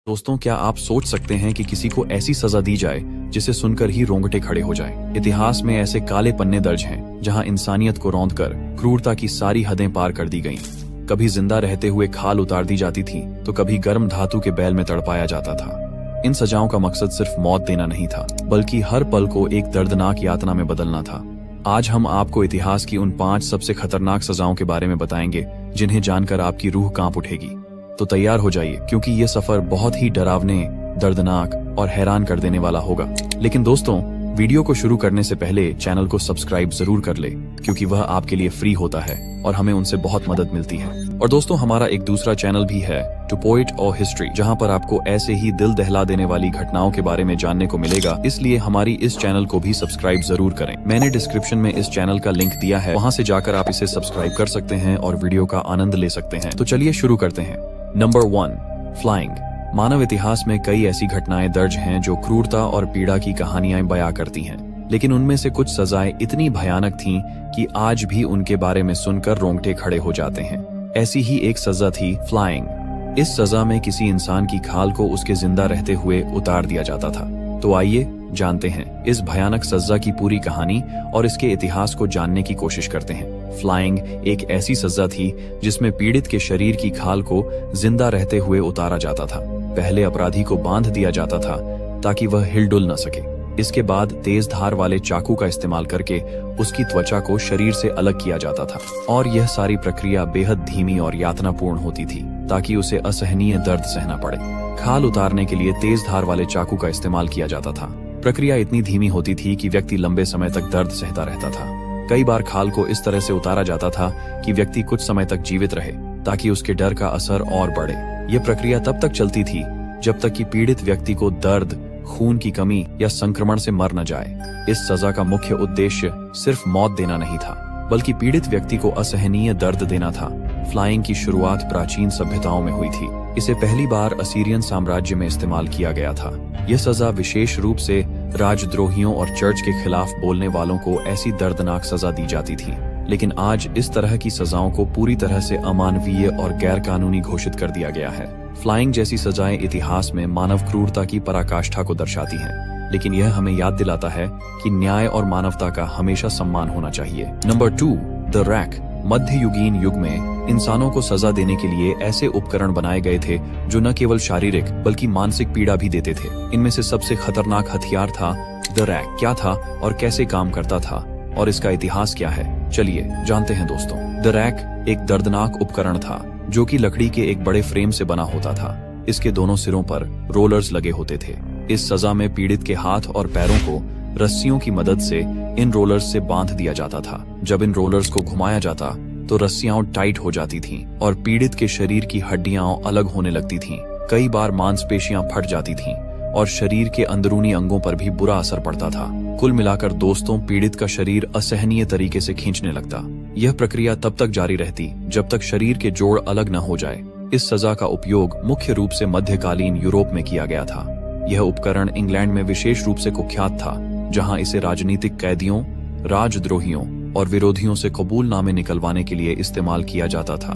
दोस्तों, क्या आप सोच सकते हैं कि किसी को ऐसी सजा दी जाए जिसे सुनकर ही रोंगटे खड़े हो जाएं? इतिहास में ऐसे काले पन्ने दर्ज हैं जहां इंसानियत को रौंदकर क्रूरता की सारी हदें पार कर दी गईं। कभी जिंदा रहते हुए खाल उतार दी जाती थी तो कभी गर्म धातु के बैल में तड़पाया जाता था। इन सजाओं का मकसद सिर्फ मौत देना नहीं था, बल्कि हर पल को एक दर्दनाक यातना में बदलना था। आज हम आपको इतिहास की उन 5 सबसे खतरनाक सजाओं के बारे में बताएंगे जिन्हें जानकर आपकी रूह कांप उठेगी। तो तैयार हो जाइए, क्योंकि ये सफर बहुत ही डरावने, दर्दनाक और हैरान कर देने वाला होगा। लेकिन दोस्तों, वीडियो को शुरू करने से पहले चैनल को सब्सक्राइब जरूर कर ले, क्योंकि वह आपके लिए फ्री होता है और हमें उनसे बहुत मदद मिलती है। और दोस्तों, हमारा एक दूसरा चैनल भी है, टू पोएट और हिस्ट्री, जहां पर आपको ऐसे ही दिल दहला देने वाली घटनाओं के बारे में जानने को मिलेगा। इसलिए हमारी इस चैनल को भी सब्सक्राइब जरूर करें। मैंने डिस्क्रिप्शन में इस चैनल का लिंक दिया है, वहां से जाकर आप इसे सब्सक्राइब कर सकते हैं और वीडियो का आनंद ले सकते हैं। तो चलिए शुरू करते हैं। Number 1, flying. मानव इतिहास में कई ऐसी घटनाएं दर्ज हैं जो क्रूरता और पीड़ा की कहानियां बयां करती हैं, लेकिन उनमें से कुछ सजाएं इतनी भयानक थीं कि आज भी उनके बारे में सुनकर रोंगटे खड़े हो जाते हैं। ऐसी ही एक सजा थी फ्लाइंग। इस सजा में किसी इंसान की खाल को उसके जिंदा रहते हुए उतार दिया जाता था। तो आइए जानते हैं इस भयानक सजा की पूरी कहानी और इसके इतिहास को जानने की कोशिश करते हैं। फ्लाइंग एक ऐसी सजा थी जिसमें पीड़ित के शरीर की खाल को जिंदा रहते हुए उतारा जाता था। पहले अपराधी को बांध दिया जाता था ताकि वह हिलडुल न सके। इसके बाद तेज धार वाले चाकू का इस्तेमाल करके उसकी त्वचा को शरीर से अलग किया जाता था, और यह सारी प्रक्रिया बेहद धीमी और यातनापूर्ण होती थी ताकि उसे असहनीय दर्द सहना पड़े। खाल उतारने के लिए तेज धार वाले चाकू का इस्तेमाल किया जाता था। प्रक्रिया इतनी धीमी होती थी कि व्यक्ति लंबे समय तक दर्द सहता रहता था। कई बार खाल को इस तरह से उतारा जाता था कि व्यक्ति कुछ समय तक जीवित रहे, ताकि उसके डर का असर और बढ़े। यह प्रक्रिया तब तक चलती थी जब तक कि पीड़ित व्यक्ति को दर्द, खून की कमी या संक्रमण से मर न जाए। इस सजा का मुख्य उद्देश्य सिर्फ मौत देना नहीं था, बल्कि पीड़ित व्यक्ति को असहनीय दर्द देना था। फ्लाइंग की शुरुआत प्राचीन सभ्यताओं में हुई थी। इसे पहली बार असीरियन साम्राज्य में इस्तेमाल किया गया था। यह सजा विशेष रूप से राजद्रोहियों और चर्च के खिलाफ बोलने वालों को ऐसी दर्दनाक सजा दी जाती थी। लेकिन आज इस तरह की सजाओं को पूरी तरह से अमानवीय और गैर कानूनी घोषित कर दिया गया है। फ्लाइंग जैसी सजाएं इतिहास में मानव क्रूरता की पराकाष्ठा को दर्शाती हैं, लेकिन यह हमें याद दिलाता है कि न्याय और मानवता का हमेशा सम्मान होना चाहिए। Number 2, the rack. मध्ययुगीन युग में इंसानों को सजा देने के लिए ऐसे उपकरण बनाए गए थे जो न केवल शारीरिक बल्कि मानसिक पीड़ा भी देते थे। इनमें से सबसे खतरनाक हथियार था द रैक। क्या था और कैसे काम करता था और इसका इतिहास क्या है, चलिए जानते हैं दोस्तों। द रैक एक दर्दनाक उपकरण था जो कि लकड़ी के एक बड़े फ्रेम से बना होता था। इसके दोनों सिरों पर रोलर्स लगे होते थे। इस सजा में पीड़ित के हाथ और पैरों को रस्सियों की मदद से इन रोलर्स से बांध दिया जाता था। जब इन रोलर्स को घुमाया जाता तो रस्सियां टाइट हो जाती थीं और पीड़ित के शरीर की हड्डियां अलग होने लगती थीं। कई बार मांसपेशियां फट जाती थीं और शरीर के अंदरूनी अंगों पर भी बुरा असर पड़ता था। कुल मिलाकर दोस्तों, पीड़ित का शरीर असहनीय तरीके से खींचने लगता। यह प्रक्रिया तब तक जारी रहती जब तक शरीर के जोड़ अलग न हो जाए। इस सजा का उपयोग मुख्य रूप से मध्यकालीन यूरोप में किया गया था। यह उपकरण इंग्लैंड में विशेष रूप से कुख्यात था, जहां इसे राजनीतिक कैदियों, राजद्रोहियों और विरोधियों से कबूलनामे निकलवाने के लिए इस्तेमाल किया जाता था।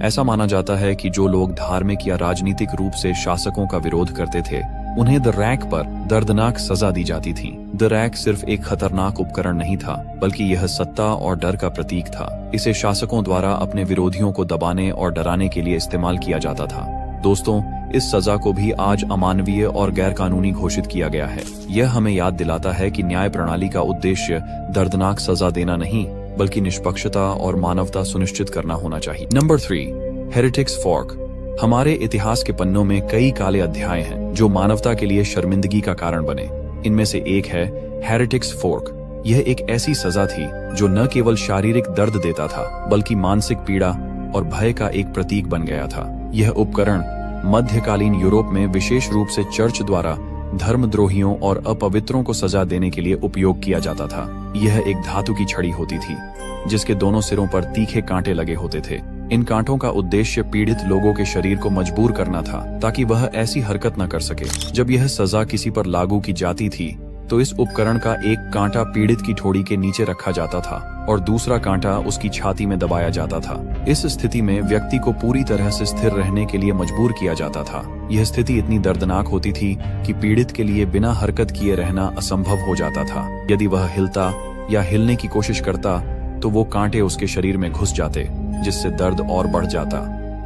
ऐसा माना जाता है कि जो लोग धार्मिक या राजनीतिक रूप से शासकों का विरोध करते थे, उन्हें द रैक पर दर्दनाक सजा दी जाती थी। द रैक सिर्फ एक खतरनाक उपकरण नहीं था, बल्कि यह सत्ता और डर का प्रतीक था। इसे शासकों द्वारा अपने विरोधियों को दबाने और डराने के लिए इस्तेमाल किया जाता था। दोस्तों, इस सजा को भी आज अमानवीय और गैर कानूनी घोषित किया गया है। यह हमें याद दिलाता है कि न्याय प्रणाली का उद्देश्य दर्दनाक सजा देना नहीं, बल्कि निष्पक्षता और मानवता सुनिश्चित करना होना चाहिए। Number 3, heretics fork. हमारे इतिहास के पन्नों में कई काले अध्याय हैं जो मानवता के लिए शर्मिंदगी का कारण बने। इनमें से एक है हेरेटिक्स फोर्क। यह एक ऐसी सजा थी जो न केवल शारीरिक दर्द देता था, बल्कि मानसिक पीड़ा और भय का एक प्रतीक बन गया था। यह उपकरण मध्यकालीन यूरोप में विशेष रूप से चर्च द्वारा धर्मद्रोहियों और अपवित्रों को सजा देने के लिए उपयोग किया जाता था। यह एक धातु की छड़ी होती थी जिसके दोनों सिरों पर तीखे कांटे लगे होते थे। इन कांटों का उद्देश्य पीड़ित लोगों के शरीर को मजबूर करना था ताकि वह ऐसी हरकत न कर सके। जब यह सजा किसी पर लागू की जाती थी तो इस उपकरण का एक कांटा पीड़ित की ठोड़ी के नीचे रखा जाता था और दूसरा कांटा उसकी छाती में दबाया जाता था। इस स्थिति में व्यक्ति को पूरी तरह से स्थिर रहने के लिए मजबूर किया जाता था। यह स्थिति इतनी दर्दनाक होती थी कि पीड़ित के लिए बिना हरकत किए रहना असंभव हो जाता था। यदि वह हिलता या हिलने की कोशिश करता तो वो कांटे उसके शरीर में घुस जाते, जिससे दर्द और बढ़ जाता।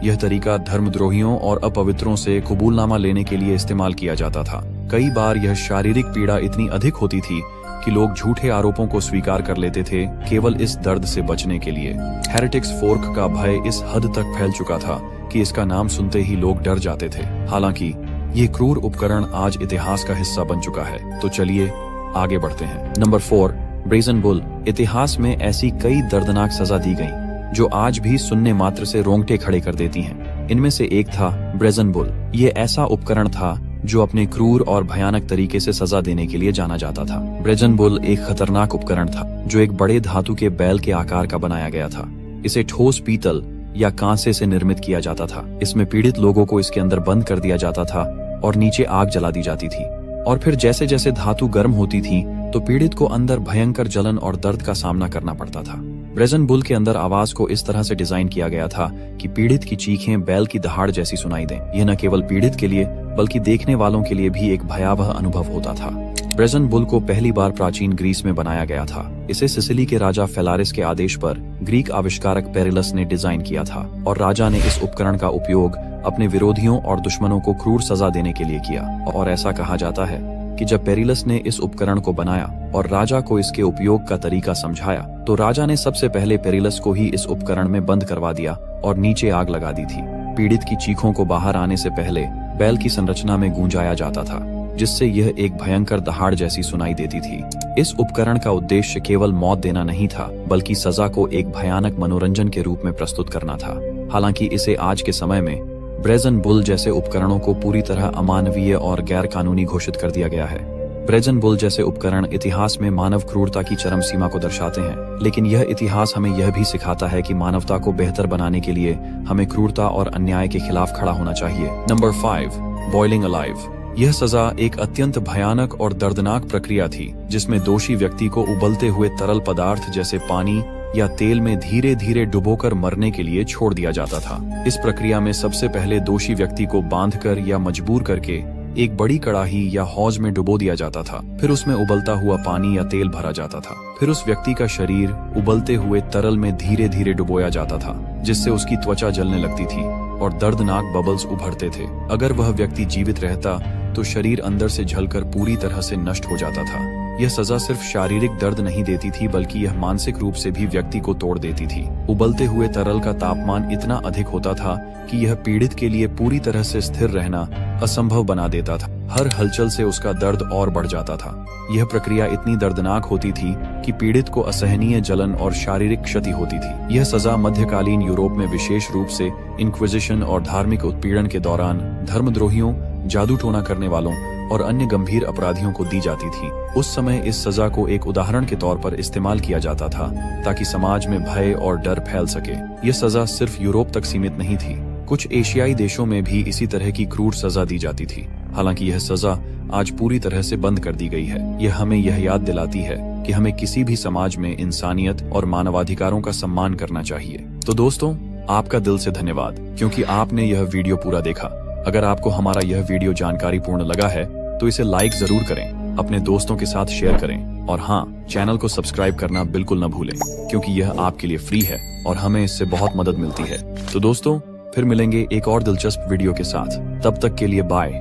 यह तरीका धर्मद्रोहियों और अपवित्रों से कबूलनामा लेने के लिए इस्तेमाल किया जाता था। कई बार यह शारीरिक पीड़ा इतनी अधिक होती थी कि लोग झूठे आरोपों को स्वीकार कर लेते थे केवल इस दर्द से बचने के लिए। हेरेटिक्स फोर्क का भय इस हद तक फैल चुका था कि इसका नाम सुनते ही लोग डर जाते थे। हालांकि ये क्रूर उपकरण आज इतिहास का हिस्सा बन चुका है। तो चलिए आगे बढ़ते हैं। Number 4, brazen bull. इतिहास में ऐसी कई दर्दनाक सजा दी गई जो आज भी सुनने मात्र से रोंगटे खड़े कर देती हैं। इनमें से एक था ब्रेजन बुल। ये ऐसा उपकरण था जो अपने क्रूर और भयानक तरीके से सजा देने के लिए जाना जाता था। ब्रेजन बुल एक खतरनाक उपकरण था जो एक बड़े धातु के बैल के आकार का बनाया गया था। इसे ठोस पीतल या कांसे से निर्मित किया जाता था। इसमें पीड़ित लोगों को इसके अंदर बंद कर दिया जाता था और नीचे आग जला दी जाती थी। और फिर जैसे जैसे धातु गर्म होती थी तो पीड़ित को अंदर भयंकर जलन और दर्द का सामना करना पड़ता था। ब्रेजन बुल के अंदर आवाज को इस तरह से डिजाइन किया गया था कि पीड़ित की चीखें बैल की दहाड़ जैसी सुनाई दें। यह न केवल पीड़ित के लिए बल्कि देखने वालों के लिए भी एक भयावह अनुभव होता था। ब्रेजन बुल को पहली बार प्राचीन ग्रीस में बनाया गया था। इसे सिसिली के राजा फेलारिस के आदेश पर ग्रीक आविष्कारक पेरिलस ने डिजाइन किया था और राजा ने इस उपकरण का उपयोग अपने विरोधियों और दुश्मनों को क्रूर सजा देने के लिए किया। और ऐसा कहा जाता है कि जब पेरिलस ने इस उपकरण को बनाया और राजा को इसके उपयोग का तरीका समझाया तो राजा ने सबसे पहले पेरिलस को ही इस उपकरण में बंद करवा दिया और नीचे आग लगा दी थी। पीड़ित की चीखों को बाहर आने से पहले बैल की संरचना में गूंजाया जाता था, जिससे यह एक भयंकर दहाड़ जैसी सुनाई देती थी। इस उपकरण का उद्देश्य केवल मौत देना नहीं था, बल्कि सजा को एक भयानक मनोरंजन के रूप में प्रस्तुत करना था। हालांकि इसे आज के समय में ब्रेजन बुल जैसे उपकरणों को पूरी तरह अमानवीय और गैर कानूनी घोषित कर दिया गया है। ब्रेजन बुल जैसे उपकरण इतिहास में मानव क्रूरता की चरम सीमा को दर्शाते हैं, लेकिन यह इतिहास हमें यह भी सिखाता है कि मानवता को बेहतर बनाने के लिए हमें क्रूरता और अन्याय के खिलाफ खड़ा होना चाहिए। Number 5, boiling alive. यह सजा एक अत्यंत भयानक और दर्दनाक प्रक्रिया थी जिसमें दोषी व्यक्ति को उबलते हुए तरल पदार्थ जैसे पानी या तेल में धीरे धीरे डुबोकर मरने के लिए छोड़ दिया जाता था। इस प्रक्रिया में सबसे पहले दोषी व्यक्ति को बांधकर या मजबूर करके एक बड़ी कड़ाही या हौज में डुबो दिया जाता था। फिर उसमें उबलता हुआ पानी या तेल भरा जाता था। फिर उस व्यक्ति का शरीर उबलते हुए तरल में धीरे धीरे डुबोया जाता था, जिससे उसकी त्वचा जलने लगती थी और दर्दनाक बबल्स उभरते थे। अगर वह व्यक्ति जीवित रहता तो शरीर अंदर से जलकर पूरी तरह से नष्ट हो जाता था। यह सजा सिर्फ शारीरिक दर्द नहीं देती थी, बल्कि यह मानसिक रूप से भी व्यक्ति को तोड़ देती थी। उबलते हुए तरल का तापमान इतना अधिक होता था कि यह पीड़ित के लिए पूरी तरह से स्थिर रहना असंभव बना देता था। हर हलचल से उसका दर्द और बढ़ जाता था। यह प्रक्रिया इतनी दर्दनाक होती थी कि पीड़ित को असहनीय जलन और शारीरिक क्षति होती थी। यह सजा मध्यकालीन यूरोप में विशेष रूप से इंक्विजिशन और धार्मिक उत्पीड़न के दौरान धर्मद्रोहियों, जादू टोना करने वालों और अन्य गंभीर अपराधियों को दी जाती थी। उस समय इस सजा को एक उदाहरण के तौर पर इस्तेमाल किया जाता था ताकि समाज में भय और डर फैल सके। यह सजा सिर्फ यूरोप तक सीमित नहीं थी, कुछ एशियाई देशों में भी इसी तरह की क्रूर सजा दी जाती थी। हालांकि यह सजा आज पूरी तरह से बंद कर दी गई है। यह हमें यह याद दिलाती है कि हमें किसी भी समाज में इंसानियत और मानवाधिकारों का सम्मान करना चाहिए। तो दोस्तों, आपका दिल से धन्यवाद क्योंकि आपने यह वीडियो पूरा देखा। अगर आपको हमारा यह वीडियो जानकारीपूर्ण लगा है तो इसे लाइक जरूर करें, अपने दोस्तों के साथ शेयर करें और हाँ, चैनल को सब्सक्राइब करना बिल्कुल न भूलें क्योंकि यह आपके लिए फ्री है और हमें इससे बहुत मदद मिलती है। तो दोस्तों, फिर मिलेंगे एक और दिलचस्प वीडियो के साथ। तब तक के लिए बाय।